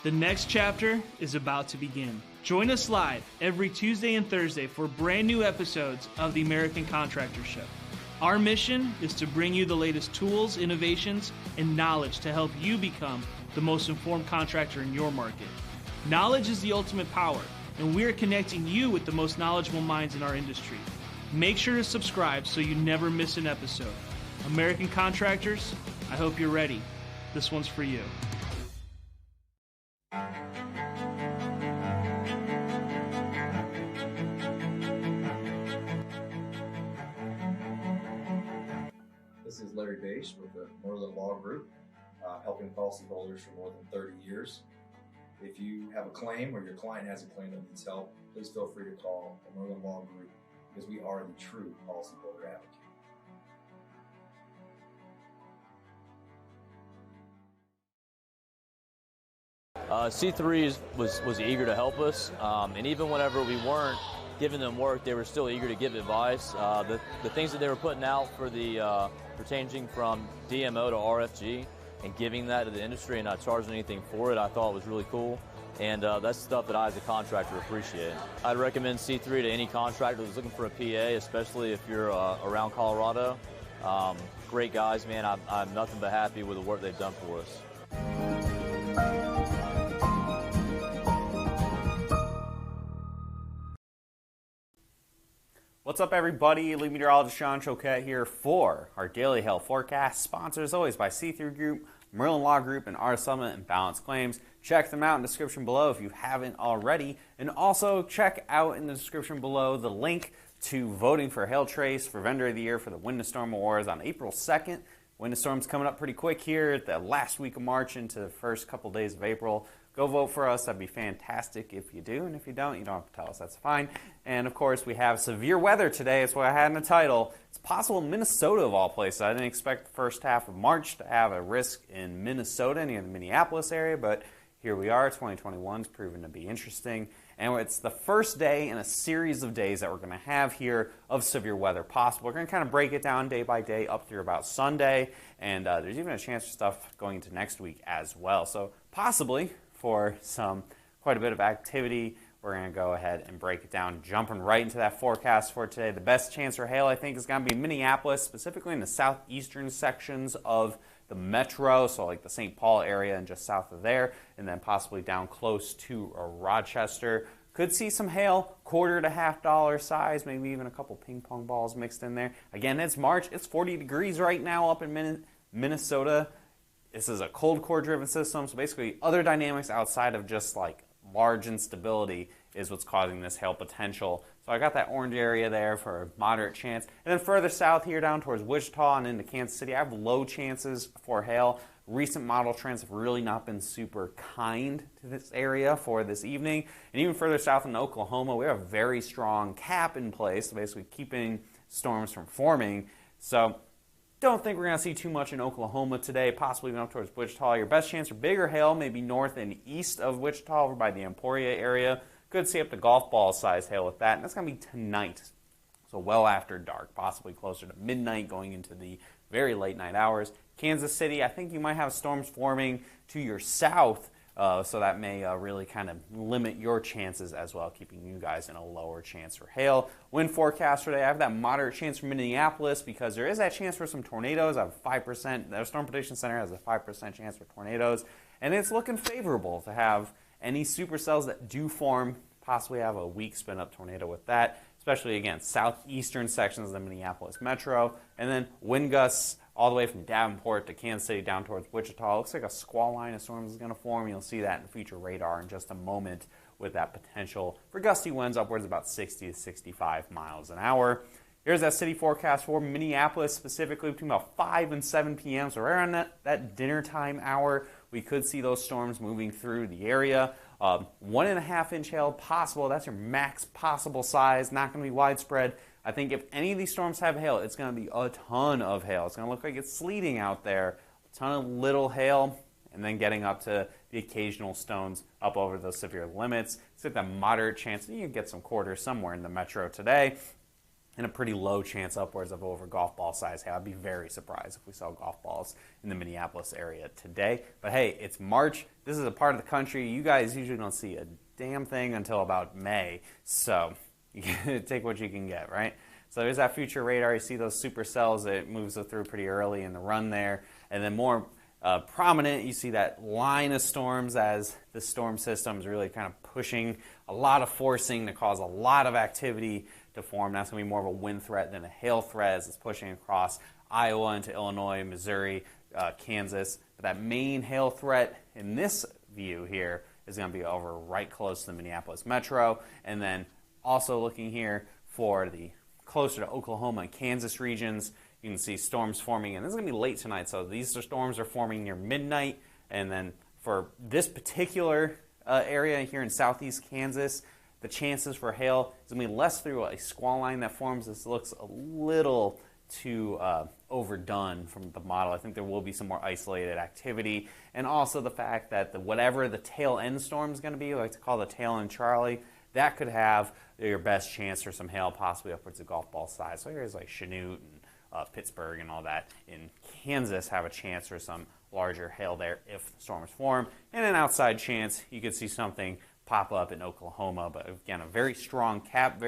The next chapter is about to begin. Join us live every Tuesday and Thursday for brand new episodes of the American Contractor Show. Our mission is to bring you the latest tools, innovations, and knowledge to help you become the most informed contractor in your market. Knowledge is the ultimate power, and we are connecting you with the most knowledgeable minds in our industry. Make sure to subscribe so you never miss an episode. American Contractors, I hope you're ready. This one's for you. This is Larry Bache with the Merlin Law Group, helping policyholders for more than 30 years. If you have a claim or your client has a claim that needs help, please feel free to call the Merlin Law Group because we are the true policyholder advocate. C3 was eager to help us, and even whenever we weren't giving them work, they were still eager to give advice. The things that they were putting out for the changing from DMO to RFG and giving that to the industry and not charging anything for it, I thought was really cool. And that's stuff that I, as a contractor, appreciate. I'd recommend C3 to any contractor who's looking for a PA, especially if you're around Colorado. Great guys, man. I'm nothing but happy with the work they've done for us. What's up, everybody? Lead meteorologist Sean Choquette here for our daily hail forecast, sponsored as always by C3 Group, Merlin Law Group, and our Summit and Balance Claims. Check them out in the description below if you haven't already, and also check out in the description below the link to voting for Hail Trace for Vendor of the Year for the Wind and Storm Awards on April 2nd. Wind and Storm's coming up pretty quick here at the last week of March into the first couple days of April. Go vote for us. That'd be fantastic if you do. And if you don't have to tell us. That's fine. And, of course, we have severe weather today. That's what I had in the title. It's possible in Minnesota, of all places. I didn't expect the first half of March to have a risk in Minnesota, near the Minneapolis area. But here we are. 2021's proven to be interesting. And it's the first day in a series of days that we're going to have here of severe weather possible. We're going to kind of break it down day by day up through about Sunday. And there's even a chance for stuff going into next week as well. So possibly for quite a bit of activity, we're going to go ahead and break it down, jumping right into that forecast for today. The best chance for hail, I think, is going to be Minneapolis, specifically in the southeastern sections of the metro, so like the St. Paul area and just south of there, and then possibly down close to Rochester. Could see some hail, $quarter to $half size, maybe even a couple ping pong balls mixed in there. Again, it's March. It's 40 degrees right now up in Minnesota. This is a cold core driven system, so basically other dynamics outside of just like large instability is what's causing this hail potential. So I got that orange area there for a moderate chance. And then further south here down towards Wichita and into Kansas City, I have low chances for hail. Recent model trends have really not been super kind to this area for this evening. And even further south in Oklahoma, we have a very strong cap in place, so basically keeping storms from forming. So don't think we're going to see too much in Oklahoma today, possibly even up towards Wichita. Your best chance for bigger hail may be north and east of Wichita, over by the Emporia area. Could see up to golf ball size hail with that, and that's going to be tonight. So well after dark, possibly closer to midnight going into the very late night hours. Kansas City, I think you might have storms forming to your south, so that may really kind of limit your chances as well, keeping you guys in a lower chance for hail. Wind forecast today, I have that moderate chance for Minneapolis because there is that chance for some tornadoes. I have 5%. The Storm Prediction Center has a 5% chance for tornadoes, and it's looking favorable to have any supercells that do form, possibly have a weak spin-up tornado with that, especially, again, southeastern sections of the Minneapolis metro, and then wind gusts all the way from Davenport to Kansas City down towards Wichita. It looks like a squall line of storms is going to form. You'll see that in future radar in just a moment with that potential for gusty winds upwards about 60 to 65 miles an hour. Here's that city forecast for Minneapolis, specifically between about 5 and 7 p.m. So right around that dinner time hour, we could see those storms moving through the area. 1.5 inch hail possible. That's your max possible size. Not going to be widespread. I think if any of these storms have hail, it's going to be a ton of hail. It's going to look like it's sleeting out there. A ton of little hail, and then getting up to the occasional stones up over those severe limits. It's at the moderate chance that you can get some quarters somewhere in the metro today. and a pretty low chance upwards of over golf ball size hail. I'd be very surprised if we saw golf balls in the Minneapolis area today. But hey, it's March. This is a part of the country you guys usually don't see a damn thing until about May. So you take what you can get, right? So there's that future radar. You see those supercells. It moves through pretty early in the run there. And then more prominent, you see that line of storms as the storm system is really kind of pushing a lot of forcing to cause a lot of activity to form. That's going to be more of a wind threat than a hail threat as it's pushing across Iowa into Illinois, Missouri, Kansas. But that main hail threat in this view here is going to be over right close to the Minneapolis metro. And then also looking here for the closer to Oklahoma and Kansas regions, you can see storms forming, and this is going to be late tonight, so these storms are forming near midnight. And then for this particular area here in southeast Kansas, the chances for hail is going to be less through a squall line that forms. This looks a little too overdone from the model. I think there will be some more isolated activity, and also the fact that whatever the tail end storm is going to be, I like to call the tail end Charlie, that could have your best chance for some hail, possibly upwards of golf ball size. So areas like Chanute and Pittsburgh and all that in Kansas have a chance for some larger hail there if the storms form. And an outside chance you could see something pop up in Oklahoma. But again, a very strong cap,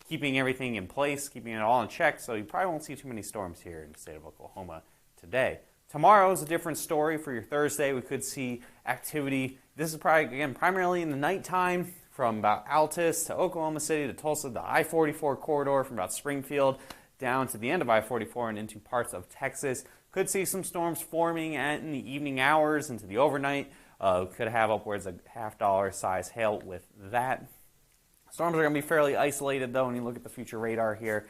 keeping everything in place, keeping it all in check. So you probably won't see too many storms here in the state of Oklahoma today. Tomorrow is a different story for your Thursday. We could see activity. This is probably, again, primarily in the nighttime from about Altus to Oklahoma City to Tulsa, the I-44 corridor from about Springfield down to the end of I-44 and into parts of Texas. Could see some storms forming in the evening hours into the overnight. Could have upwards of $50 size hail with that. Storms are going to be fairly isolated, though, when you look at the future radar here.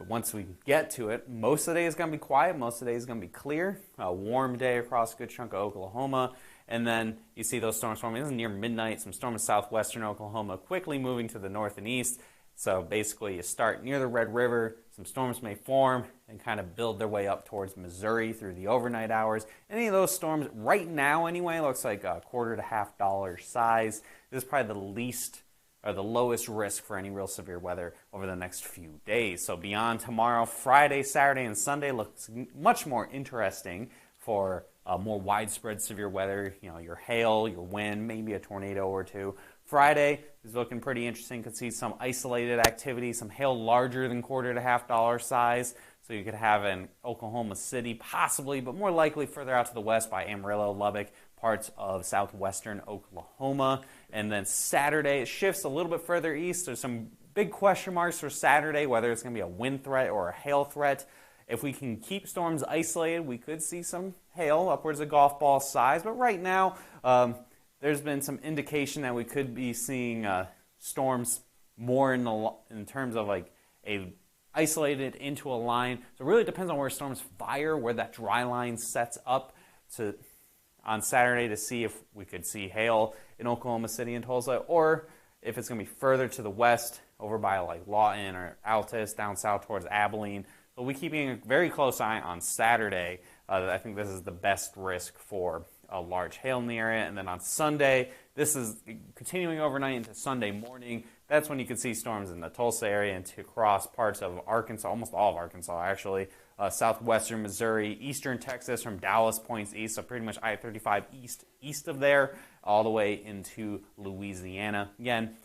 Once we get to it, most of the day is going to be quiet. Most of the day is going to be clear. A warm day across a good chunk of Oklahoma. And then you see those storms forming. This is near midnight. Some storms in southwestern Oklahoma quickly moving to the north and east. So basically you start near the Red River, some storms may form and kind of build their way up towards Missouri through the overnight hours. Any of those storms right now anyway looks like a $quarter to $half size. This is probably the least or the lowest risk for any real severe weather over the next few days. So beyond tomorrow, Friday, Saturday, and Sunday looks much more interesting for more widespread severe weather. You know, your hail, your wind, maybe a tornado or two. Friday is looking pretty interesting. Could see some isolated activity, some hail larger than $quarter to $half size. So you could have in Oklahoma City, possibly, but more likely further out to the west by Amarillo, Lubbock, parts of southwestern Oklahoma. And then Saturday, it shifts a little bit further east. There's some big question marks for Saturday, whether it's going to be a wind threat or a hail threat. If we can keep storms isolated, we could see some hail upwards of golf ball size. But right now, there's been some indication that we could be seeing storms more in terms of like a isolated into a line. So it really depends on where storms fire, where that dry line sets up on Saturday to see if we could see hail in Oklahoma City and Tulsa, or if it's going to be further to the west over by like Lawton or Altus, down south towards Abilene. So we're keeping a very close eye on Saturday. I think this is the best risk for a large hail in the area. And then on Sunday, this is continuing overnight into Sunday morning. That's when you could see storms in the Tulsa area and to across parts of Arkansas, almost all of Arkansas actually, southwestern Missouri, eastern Texas from Dallas points east, so pretty much I-35 east of there, all the way into Louisiana. Again,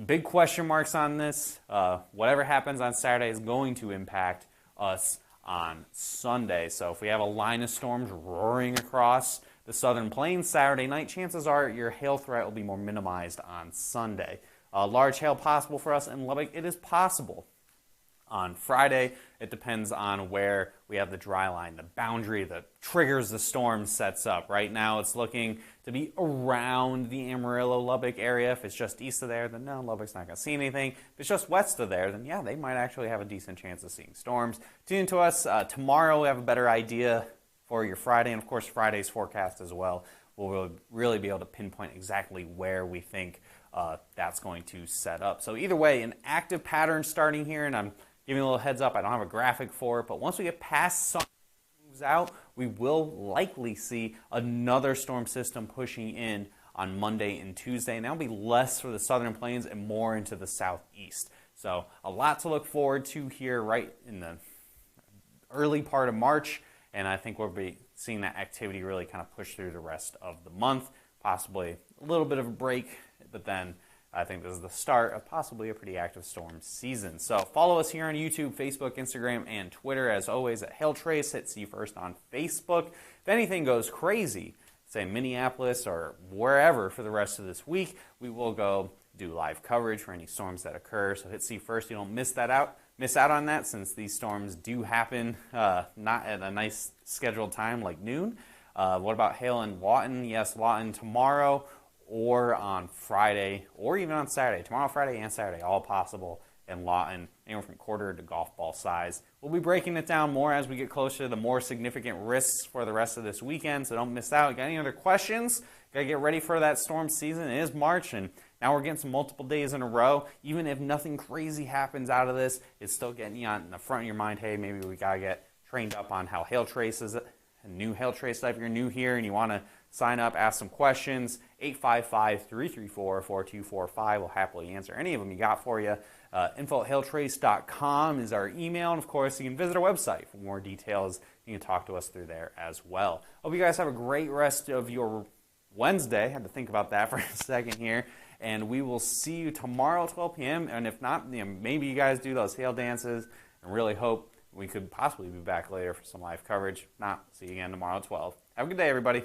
big question marks on this. Whatever happens on Saturday is going to impact us on Sunday. So if we have a line of storms roaring across the southern plains Saturday night, chances are your hail threat will be more minimized on Sunday. Large hail possible for us in Lubbock? It is possible. On Friday, it depends on where we have the dry line, the boundary that triggers the storm sets up. Right now, it's looking to be around the Amarillo-Lubbock area. If it's just east of there, then no, Lubbock's not going to see anything. If it's just west of there, then yeah, they might actually have a decent chance of seeing storms. Tune in to us tomorrow. We have a better idea for your Friday, and of course, Friday's forecast as well. We'll really be able to pinpoint exactly where we think that's going to set up. So either way, an active pattern starting here, and I'm giving a little heads up. I don't have a graphic for it, but once we get past some moves out, we will likely see another storm system pushing in on Monday and Tuesday, and that'll be less for the southern plains and more into the southeast. So a lot to look forward to here right in the early part of March, and I think we'll be seeing that activity really kind of push through the rest of the month, possibly a little bit of a break, but then I think this is the start of possibly a pretty active storm season. So follow us here on YouTube, Facebook, Instagram, and Twitter, as always, at Hailtrace. Hit See First on Facebook. If anything goes crazy, say Minneapolis or wherever for the rest of this week, we will go do live coverage for any storms that occur. So hit See First. You don't miss out on that, since these storms do happen not at a nice scheduled time like noon. What about hail in Lawton? Yes, Lawton tomorrow or on Friday or even on Saturday. Tomorrow, Friday, and Saturday, all possible in Lawton, anywhere from quarter to golf ball size. We'll be breaking it down more as we get closer to the more significant risks for the rest of this weekend, so don't miss out. Got any other questions? Got to get ready for that storm season. It is March, and now we're getting some multiple days in a row. Even if nothing crazy happens out of this, it's still getting you on the front of your mind, hey, maybe we got to get trained up on how Hailtrace is a new Hailtrace stuff. If you're new here and you want to sign up, ask some questions, 855-334-4245. We'll happily answer any of them you got for you. info@hailtrace.com is our email. And, of course, you can visit our website for more details. You can talk to us through there as well. Hope you guys have a great rest of your Wednesday. I had to think about that for a second here. And we will see you tomorrow at 12 p.m. And if not, maybe you guys do those hail dances, and really hope we could possibly be back later for some live coverage. If not, see you again tomorrow at 12. Have a good day, everybody.